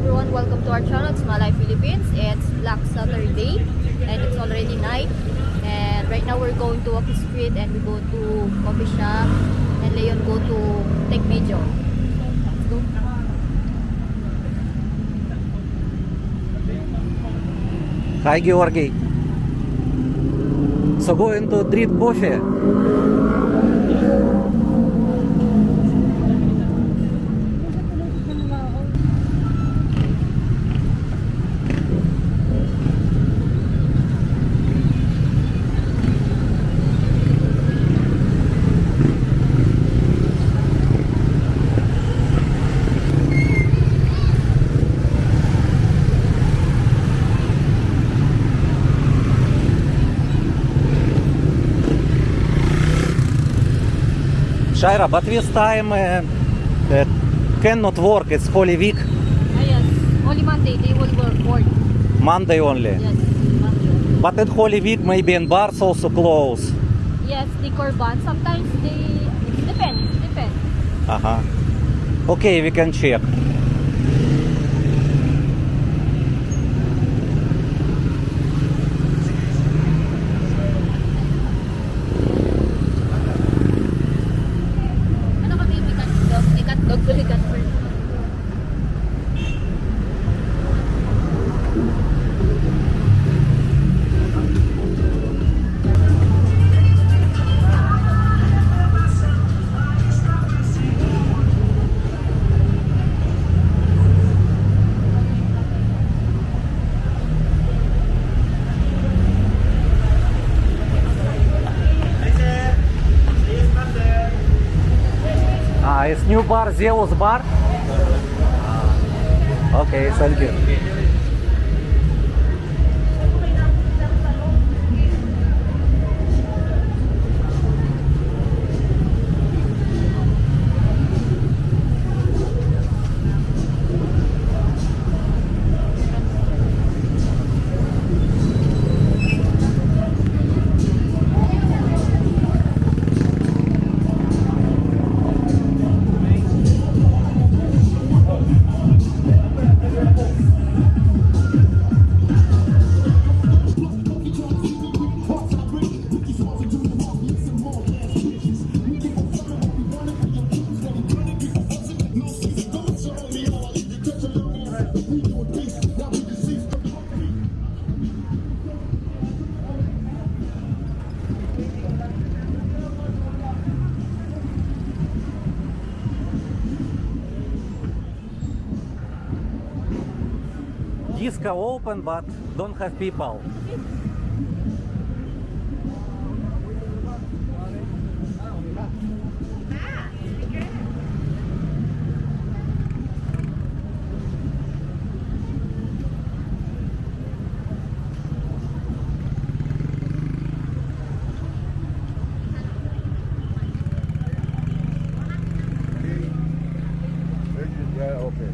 everyone, welcome to our channel. It's Malay Philippines. It's Black Saturday and it's already night. And right now we're going to Walkie Street and we go to coffee shop and Leon go to take video. Let's go. Hi Georgi. So going to drink coffee. Shaira, but this time cannot work, it's Holy Week. Yes, only Monday they will work. Monday only. Yes, Monday. But at Holy Week maybe in bars also close. Yes, the Corban sometimes it depends. Uh-huh. Okay, we can check. Ano ka baby cat dog? Cat dog to cat bird. It's new bar, Zeus bar? Okay, thank you. Disco open but don't have people. Yeah, okay.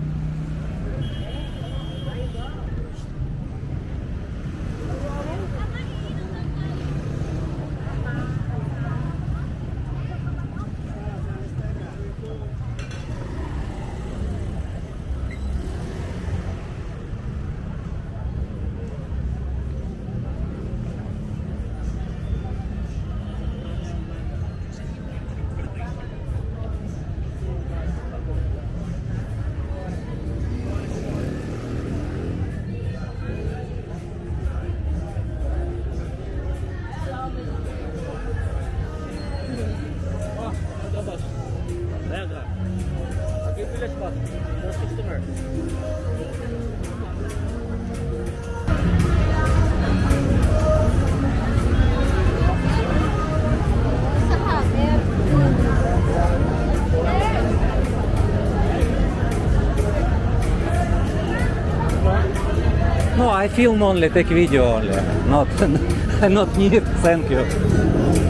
No, I film only, take video only. Not need, thank you.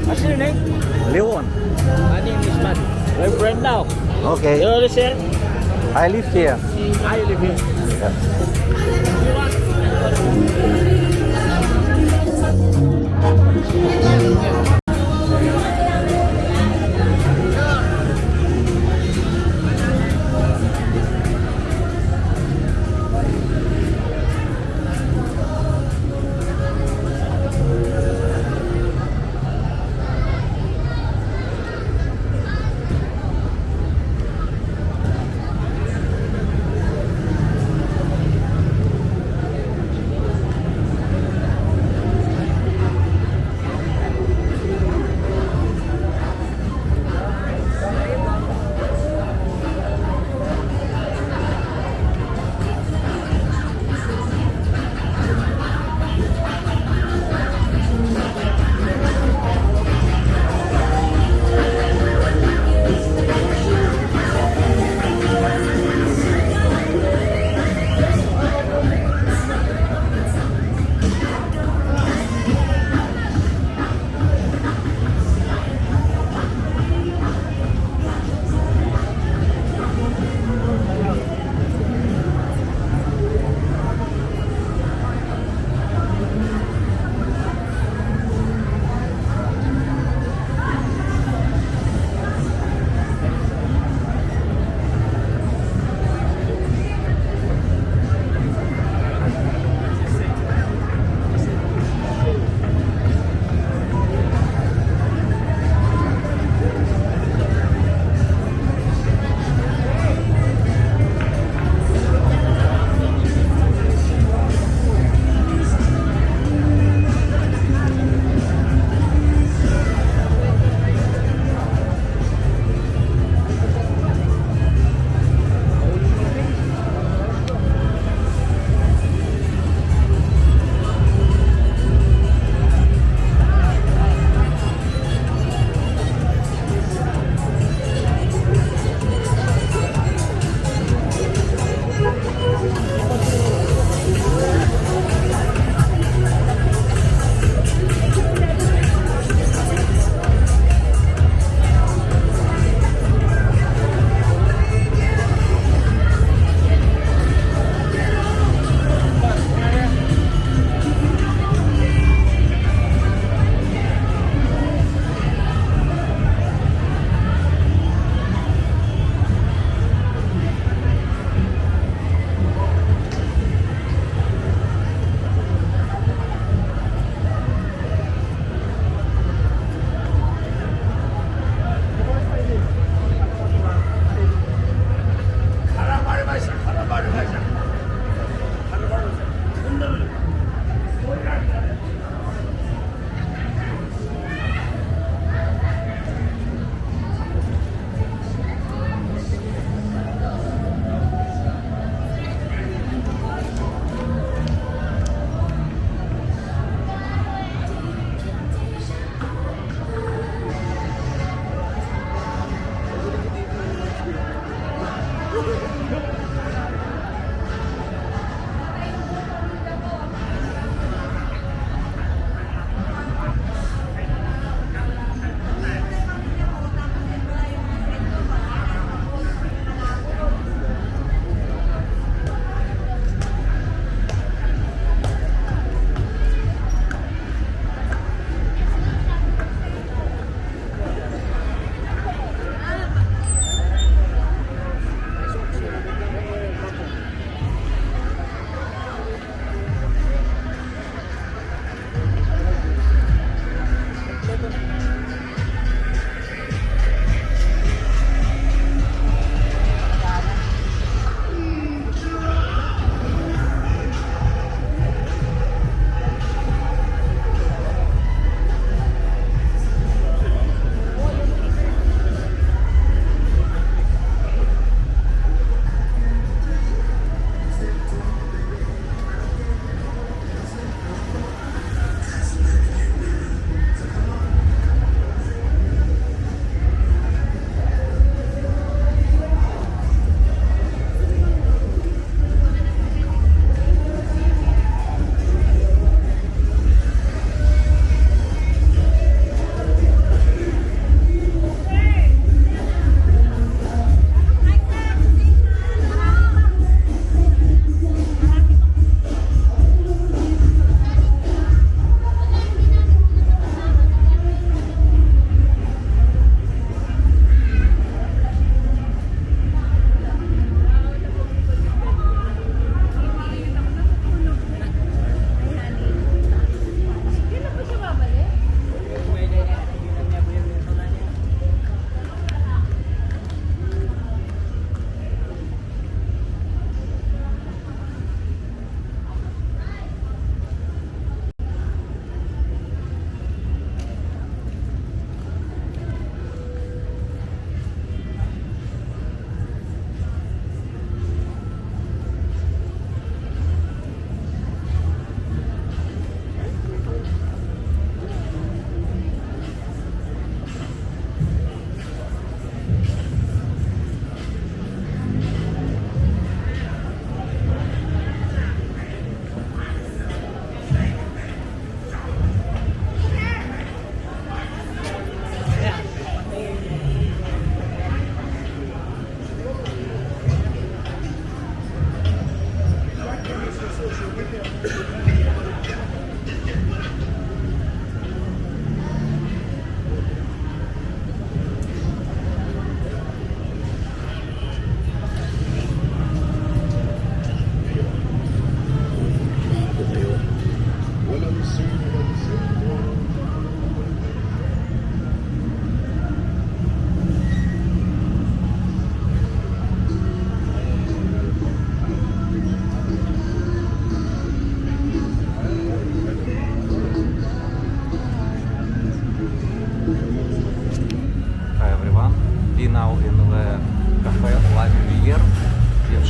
What's your name? Leon. My name is Matt. My friend now. Okay. You listen? I live here. I live here.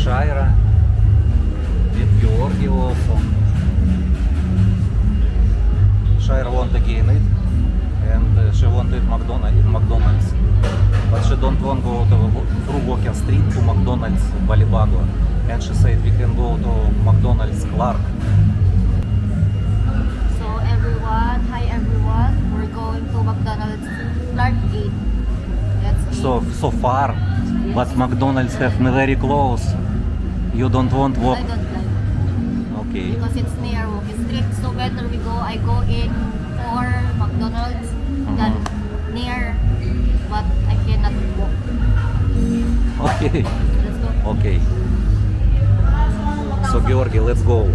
Shaira, with Georgi also. Shaira want to gain it, and she wanted McDonald's, but she don't want to go through Walker Street to McDonald's Balibago, and she said we can go to McDonald's Clark. So everyone, hi everyone, we're going to McDonald's Clark Gate. That's it. So far, but McDonald's have very close. You don't want walk? I don't like Okay. because it's near Walking Street. So better we go. I go in for McDonald's than near, but I cannot walk. Okay. Let's go. Okay. So Georgi, let's go.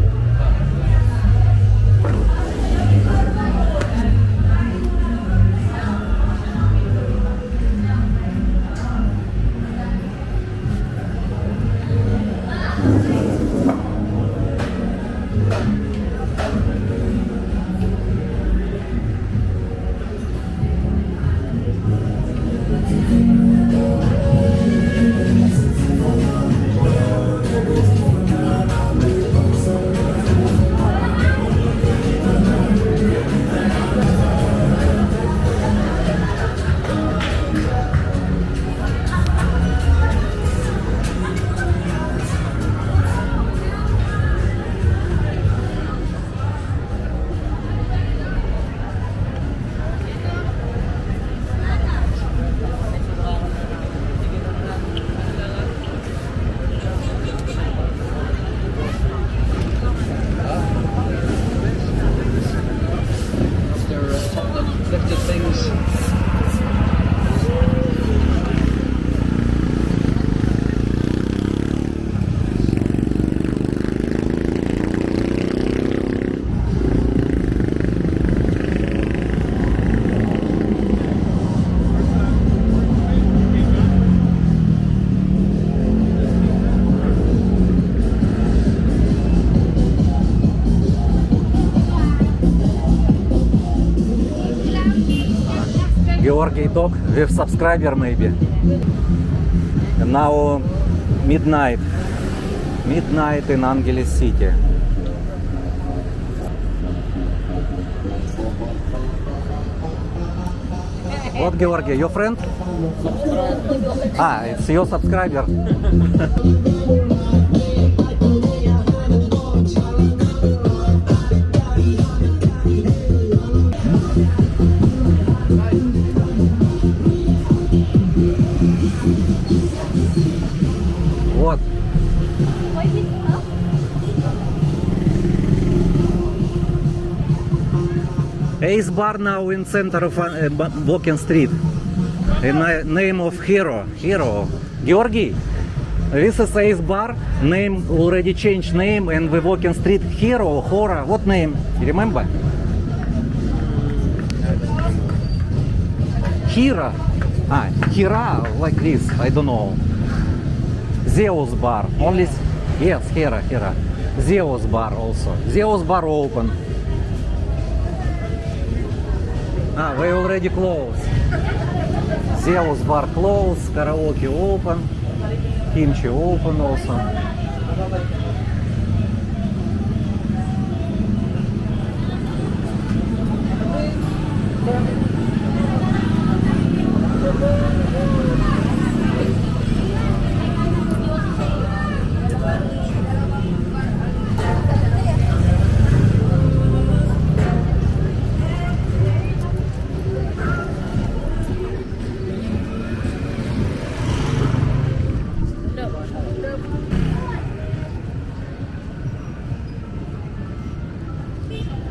Georgi talk with subscriber maybe. And now midnight. Midnight in Angeles City. What, Georgi, your friend? Ah, it's your subscriber. Вот. Ace Bar now in center of Walking Street. In name of Hero. Georgi, this is Ace Bar. Name already changed name and we Walking Street. Hero, Hora. What name? You remember? Hira. Ah, Hira, like this. I don't know. Zeus Bar. Only. Yes, Hera. Zeus Bar also. Zeus Bar open. Ah, we already closed. Zeus Bar closed, karaoke open, kimchi open also.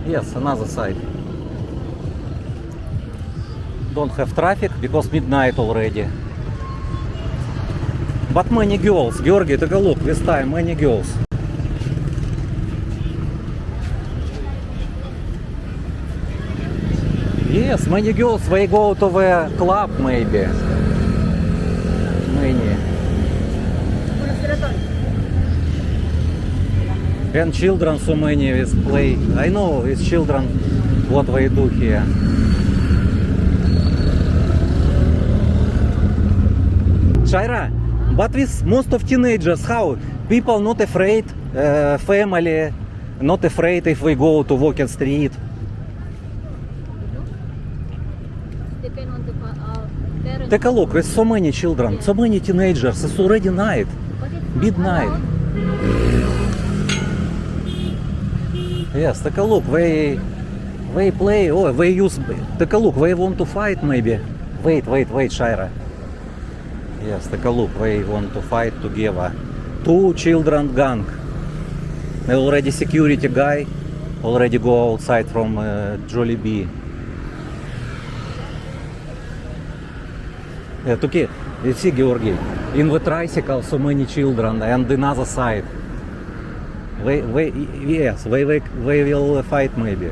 Yes, another side. Don't have traffic because midnight already. But many girls. Georgi, take a look. This time many girls. Yes, many girls. They go to the club maybe. Many. And children so many is play. I know it's children what they do here. Shaira, but with most of teenagers, how people not afraid, family not afraid if we go to Walking Street. Depend on the parents. Take a look, there's so many children, so many teenagers. It's already night, But it's midnight. Yes, take a look. They play. Oh, they use. Take a look. They want to fight maybe. Wait, Shaira. Yes, take a look. They want to fight together. Two children gang. Already security guy. Already go outside from Jollibee. Okay, you see, Georgi, in the tricycle so many children and another side. They will fight maybe.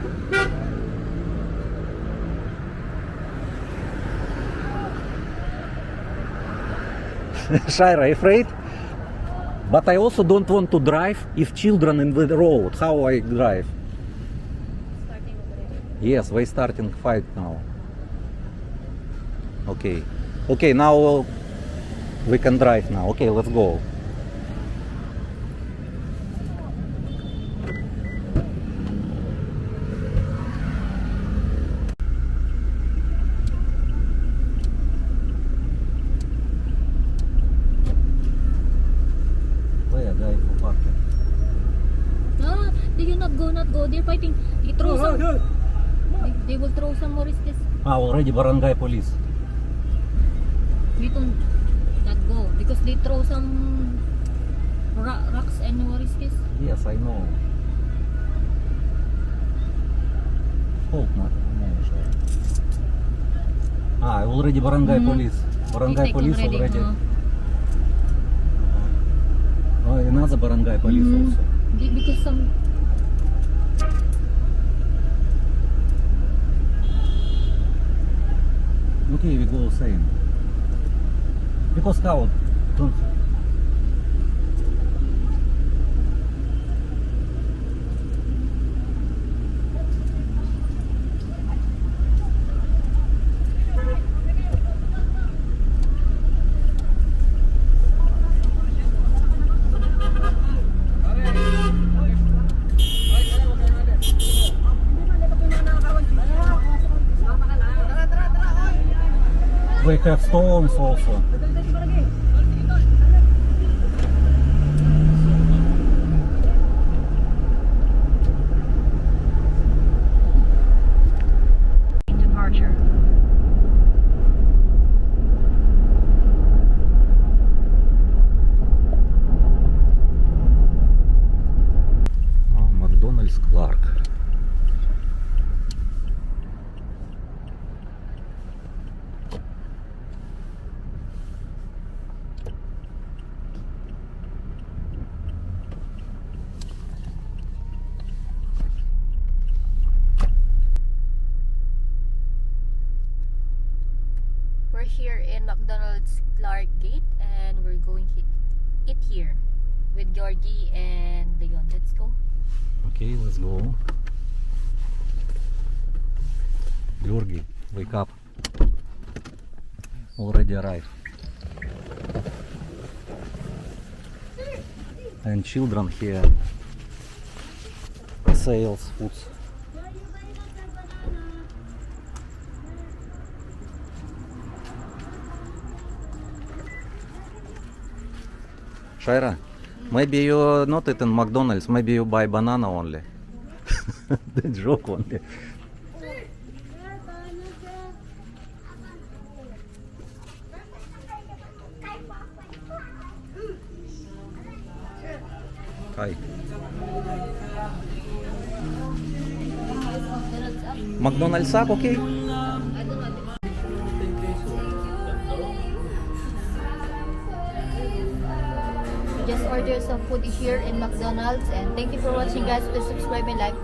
Shaira, afraid? But I also don't want to drive if children in the road. How I drive? starting already. Yes, we starting fight now. Okay, now we can drive now. Okay, let's go. No, they will not go. They're fighting. They throw some. They will throw some more resistance. Ah, already barangay police. We don't not go because they throw some rocks and what is this? Yes, I know. Hold on. Ah, already barangay police. Barangay They take police already. uh, Oh, another barangay police also. Because some Okay, we go same. Because how? Don't. they have stones also. Departure. Oh, McDonald's Clark. We're here in McDonald's Clark Gate and we're going to eat here with Georgie and Leon. Let's go. Okay, let's go. Georgi, wake up. Already arrived. And children here. Sales foods. Shaira, maybe you not eat in McDonald's, maybe you buy banana only. The joke only. Hi. McDonald's up, okay? We just ordered some food here in McDonald's and thank you for watching guys. Please subscribe and like.